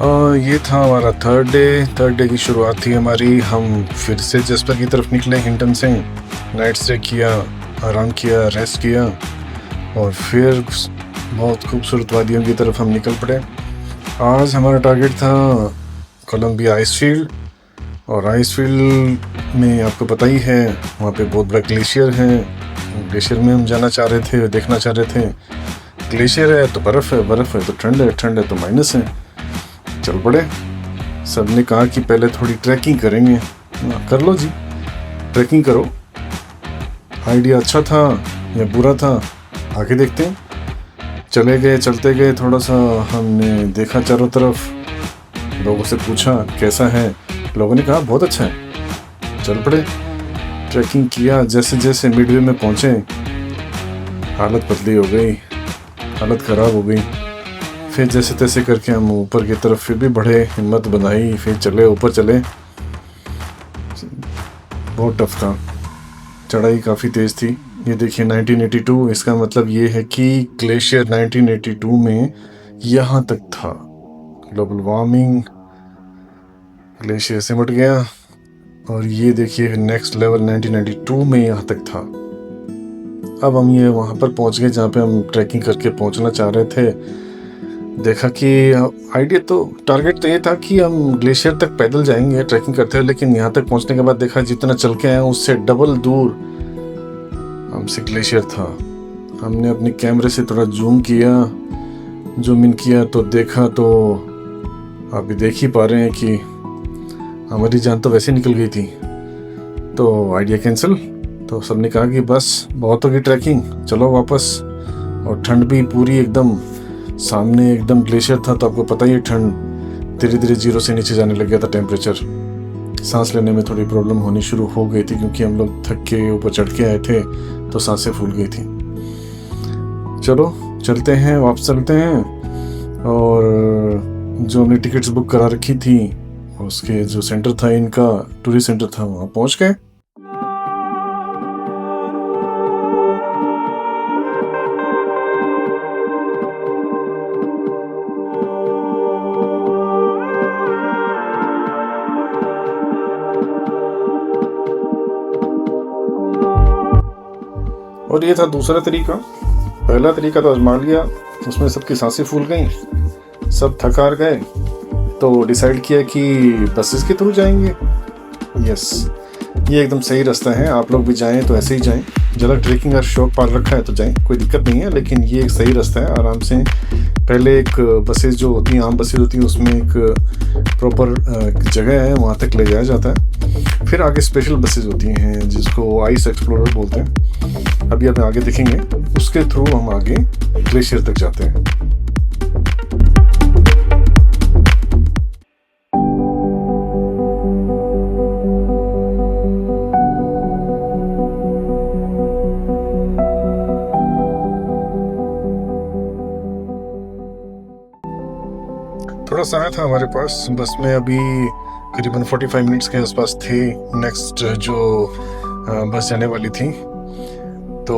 ये था हमारा थर्ड डे की शुरुआत थी हमारी। हम फिर से जस्पर की तरफ निकले हिंटन से। नाइट स्टे किया, आराम किया, रेस्ट किया और फिर बहुत खूबसूरत वादियों की तरफ हम निकल पड़े। आज हमारा टारगेट था कोलंबिया आइस फील्ड। और आइस फील्ड में आपको पता ही है वहाँ पे बहुत बड़ा ग्लेशियर है। ग्लेशियर में हम जाना चाह रहे थे, देखना चाह रहे थे। ग्लेशियर है तो बर्फ़ है, बर्फ़ है तो ठंड है तो माइनस है। चल पड़े। सब ने कहा कि पहले थोड़ी ट्रैकिंग करेंगे। कर लो जी, ट्रैकिंग करो। आइडिया अच्छा था या बुरा था, आगे देखते हैं। चलते गए, थोड़ा सा हमने देखा चारों तरफ, लोगों से पूछा कैसा है। लोगों ने कहा बहुत अच्छा है। चल पड़े, ट्रैकिंग किया। जैसे जैसे मिडवे में पहुंचे हालत बदली हो गई, हालत ख़राब हो गई। फिर जैसे तैसे करके हम ऊपर की तरफ फिर भी बढ़े, हिम्मत बनाई, फिर चले ऊपर चले। बहुत टफ था, चढ़ाई काफ़ी तेज़ थी। ये देखिए 1982, इसका मतलब ये है कि ग्लेशियर 1982 में यहाँ तक था। ग्लोबल वार्मिंग, ग्लेशियर सिमट गया। और ये देखिए नेक्स्ट लेवल 1992 में यहाँ तक था। अब हम ये वहाँ पर पहुँच गए जहाँ पे हम ट्रैकिंग करके पहुँचना चाह रहे थे। देखा कि आइडिया तो, टारगेट तो ये था कि हम ग्लेशियर तक पैदल जाएंगे ट्रैकिंग करते हुए, लेकिन यहाँ तक पहुँचने के बाद देखा जितना चल के आए उससे डबल दूर हमसे ग्लेशियर था। हमने अपने कैमरे से थोड़ा जूम इन किया तो देखा, तो आप भी देख ही पा रहे हैं कि हमारी जान तो वैसे निकल गई थी। तो आइडिया कैंसिल। तो सबने कहा कि बस बहुत होगी ट्रैकिंग, चलो वापस। और ठंड भी पूरी एकदम सामने, एकदम ग्लेशियर था तो आपको पता ही है ठंड धीरे धीरे 0 से नीचे जाने लग गया था टेम्परेचर। सांस लेने में थोड़ी प्रॉब्लम होनी शुरू हो गई थी क्योंकि हम लोग थक के ऊपर चढ़ के आए थे तो सांसें फूल गई थी। चलो चलते हैं, वापस चलते हैं। और जो हमने टिकट्स बुक करा रखी थी उसके जो सेंटर था, इनका टूरिस्ट सेंटर था, वहाँ पहुँच गए। और ये था दूसरा तरीका। पहला तरीका तो आजमा लिया, उसमें सबकी सांसें फूल गई, सब थक हार गए, तो डिसाइड किया कि बसेस के थ्रू जाएंगे। यस, ये एकदम सही रास्ता है। आप लोग भी जाएं तो ऐसे ही जाएं। ज़्यादा ट्रेकिंग का शौक पाल रखा है तो जाएं, कोई दिक्कत नहीं है। लेकिन ये एक सही रास्ता है, आराम से। पहले एक बसेस जो होती हैं, आम बसेस होती हैं, उसमें एक प्रॉपर जगह है, वहाँ तक ले जाया जाता है। फिर आगे स्पेशल बसेस होती हैं जिसको आइस एक्सप्लोरर बोलते हैं। अभी आप आगे देखेंगे, उसके थ्रू हम आगे ग्लेशियर तक जाते हैं। थोड़ा समय था हमारे पास, बस में अभी करीबन 45 मिनट्स के आसपास थे नेक्स्ट जो बस जाने वाली थी। तो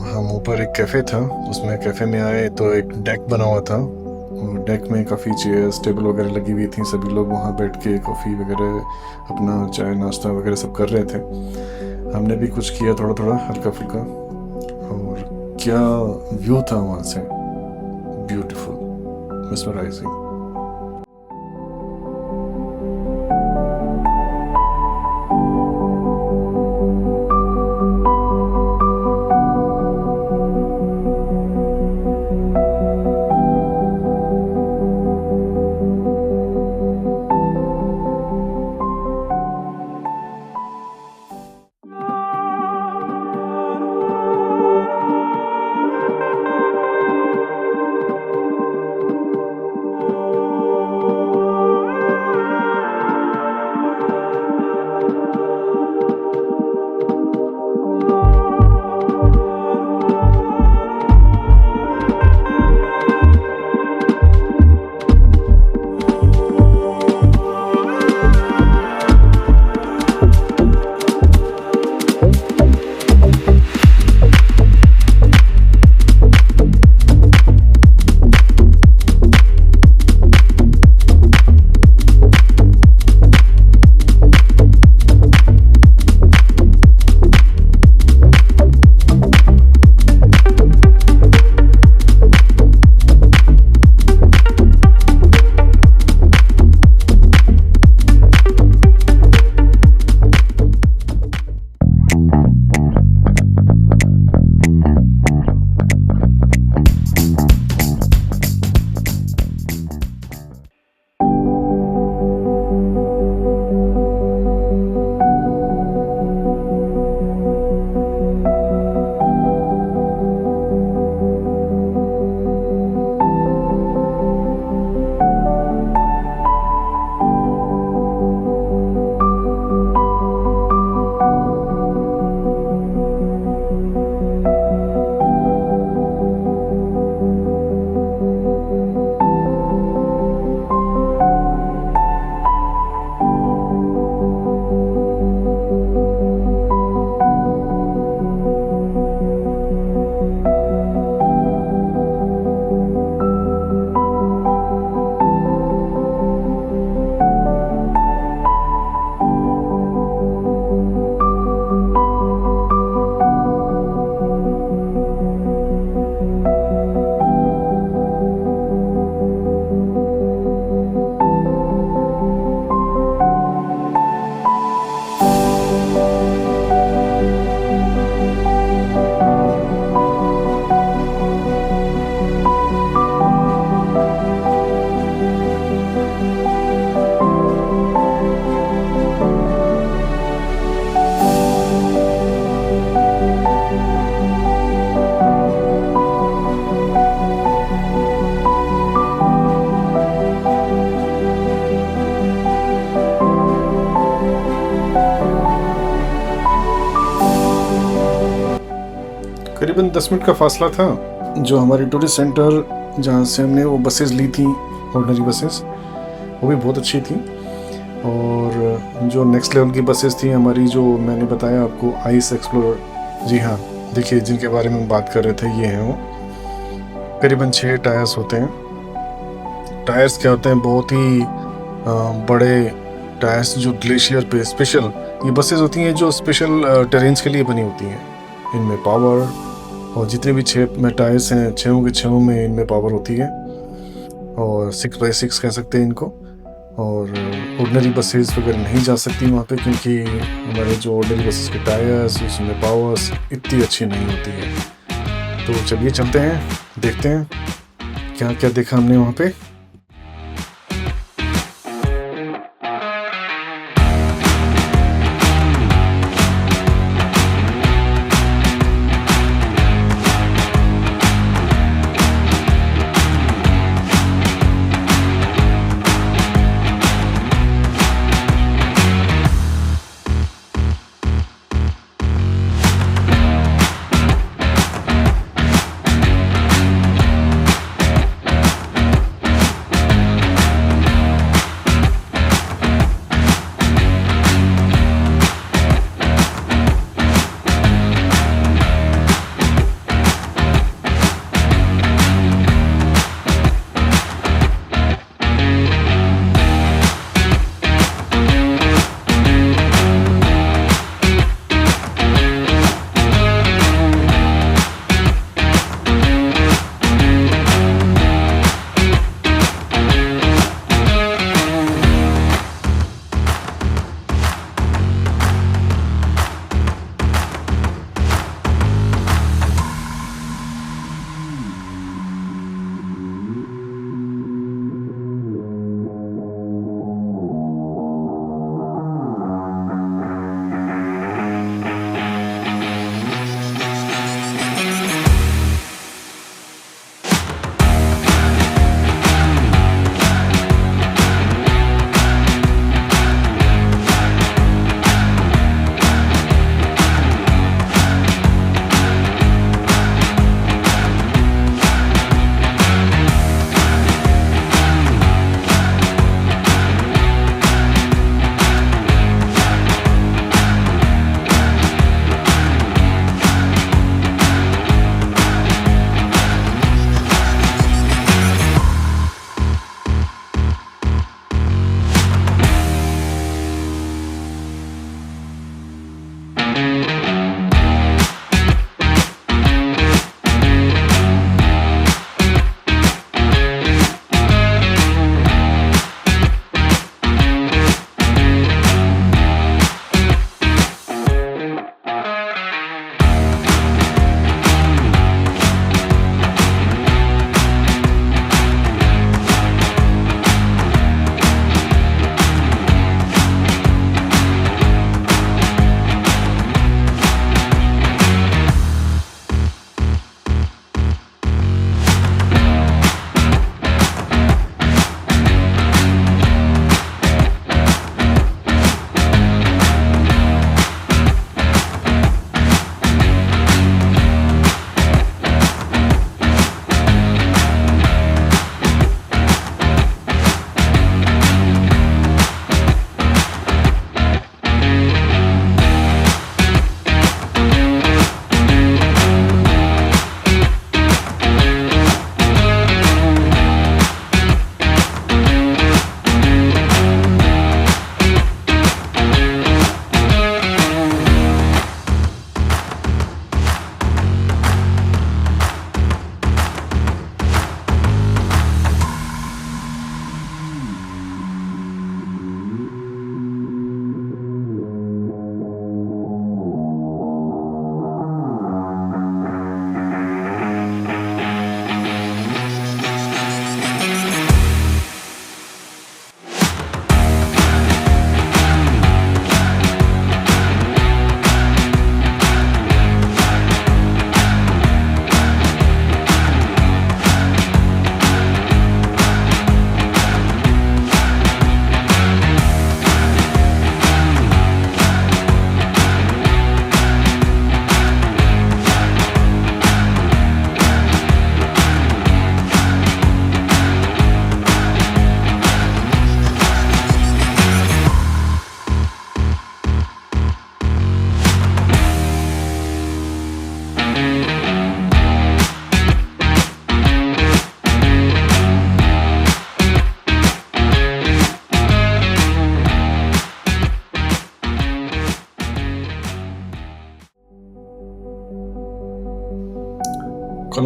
हम ऊपर एक कैफ़े था, उसमें कैफ़े में आए तो एक डेक बना हुआ था। और डेक में काफ़ी चेयर्स टेबल वगैरह लगी हुई थी, सभी लोग वहाँ बैठ के कॉफ़ी वगैरह, अपना चाय नाश्ता वगैरह सब कर रहे थे। हमने भी कुछ किया, थोड़ा थोड़ा हल्का फुल्का। और क्या व्यू था वहाँ से, ब्यूटीफुल, मिसमराइजिंग। तकरीबन 10 मिनट का फासला था। जो हमारे टूरिस्ट सेंटर जहाँ से हमने वो बसेस ली थी, ऑर्डिनरी बसेस, वो भी बहुत अच्छी थी। और जो नेक्स्ट लेवल की बसेस थी हमारी, जो मैंने बताया आपको आइस एक्सप्लोरर, जी हाँ, देखिए जिनके बारे में हम बात कर रहे थे, ये हैं वो। करीबन 6 टायर्स होते हैं। टायर्स क्या होते हैं, बहुत ही बड़े टायर्स जो ग्लेशियर पे स्पेशल, ये बसेस होती हैं जो स्पेशल टेरेन्स के लिए बनी होती हैं। इनमें पावर, और जितने भी 6 में टायर्स हैं, 6 के 6 में इनमें पावर होती है, और 6x6 कह सकते हैं इनको। और ऑर्डिनरी बसेस वगैरह नहीं जा सकती वहाँ पे, क्योंकि हमारे जो ऑर्डिनरी बसेस के टायर्स, उसमें पावर्स इतनी अच्छी नहीं होती है। तो चलिए चलते हैं, देखते हैं क्या क्या देखा हमने वहाँ पे।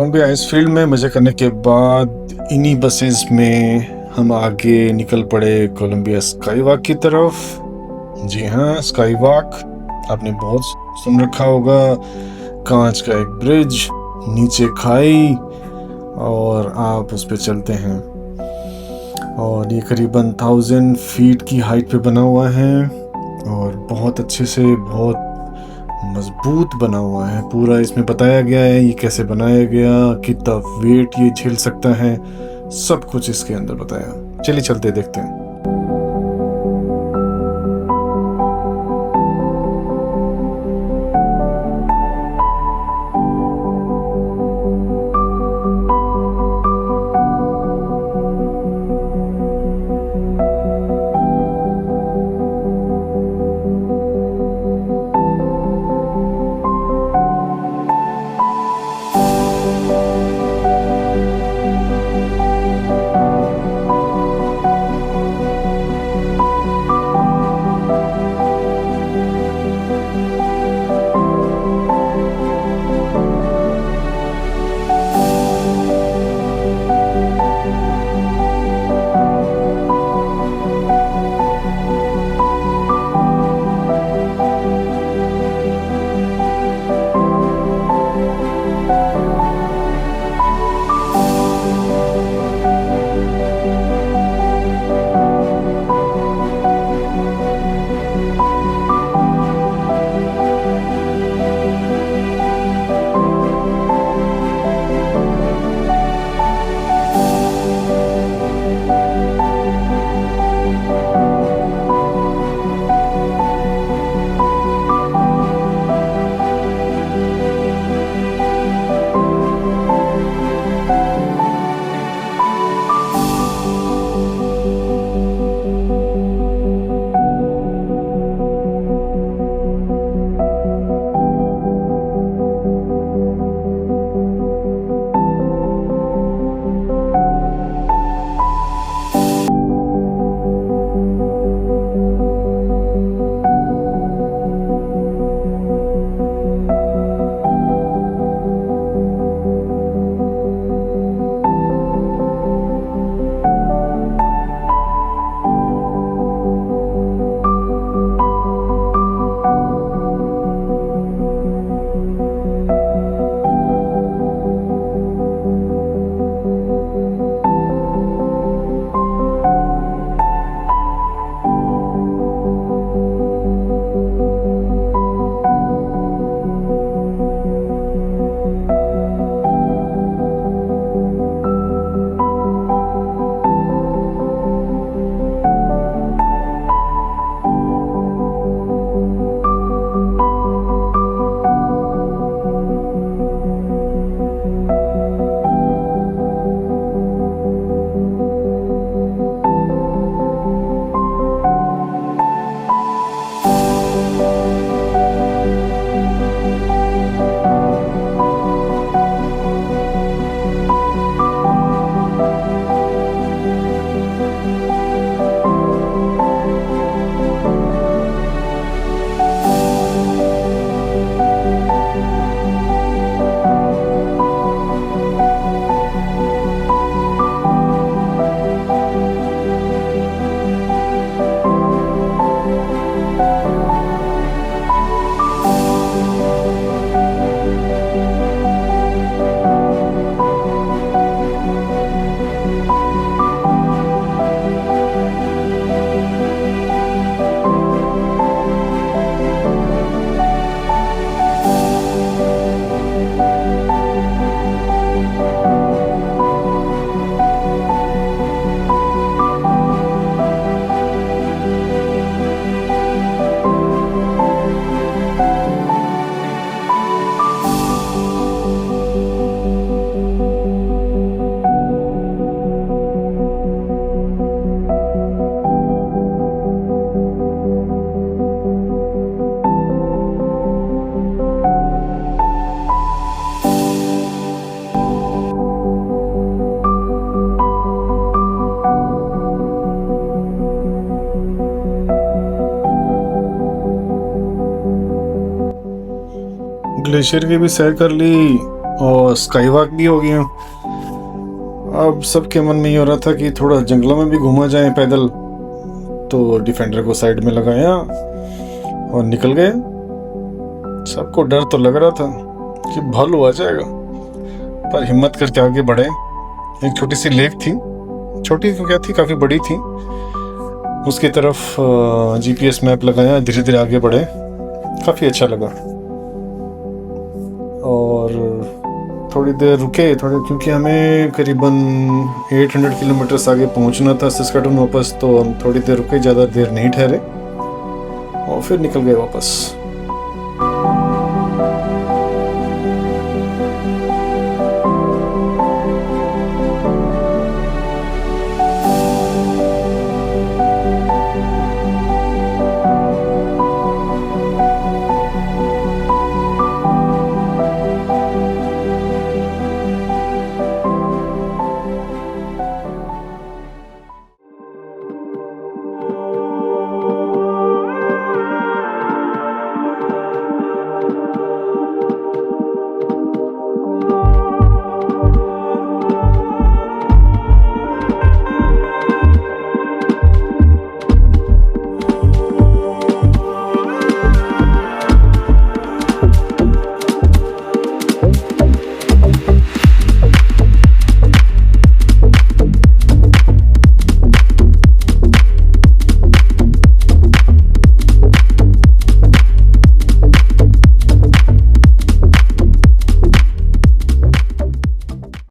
कोलंबिया आइसफील्ड में मज़े करने के बाद इन्हीं बसेस में हम आगे निकल पड़े कोलंबिया स्काई वॉक की तरफ। जी हाँ, स्काई वॉक आपने बहुत सुन रखा होगा। कांच का एक ब्रिज, नीचे खाई और आप उस पे चलते हैं। और ये करीबन 1000 फीट की हाइट पे बना हुआ है और बहुत अच्छे से, बहुत मजबूत बना हुआ है। पूरा इसमें बताया गया है ये कैसे बनाया गया, कितना वेट ये झेल सकता है, सब कुछ इसके अंदर बताया। चलिए चलते देखते हैं। ग्लेशियर की भी सैर कर ली और स्काई वॉक भी हो गया। अब सबके मन में ये हो रहा था कि थोड़ा जंगलों में भी घूमा जाए पैदल, तो डिफेंडर को साइड में लगाया और निकल गए। सबको डर तो लग रहा था कि भालू आ जाएगा, पर हिम्मत करके आगे बढ़े। एक छोटी सी लेक थी, छोटी तो क्या थी, काफ़ी बड़ी थी, उसकी तरफ जीपीएस मैप लगाया, धीरे धीरे आगे बढ़े। काफ़ी अच्छा लगा। और थोड़ी देर रुके क्योंकि हमें करीबन 800 किलोमीटर्स आगे पहुंचना था सस्काटून वापस, तो हम थोड़ी देर रुके, ज़्यादा देर नहीं ठहरे और फिर निकल गए वापस।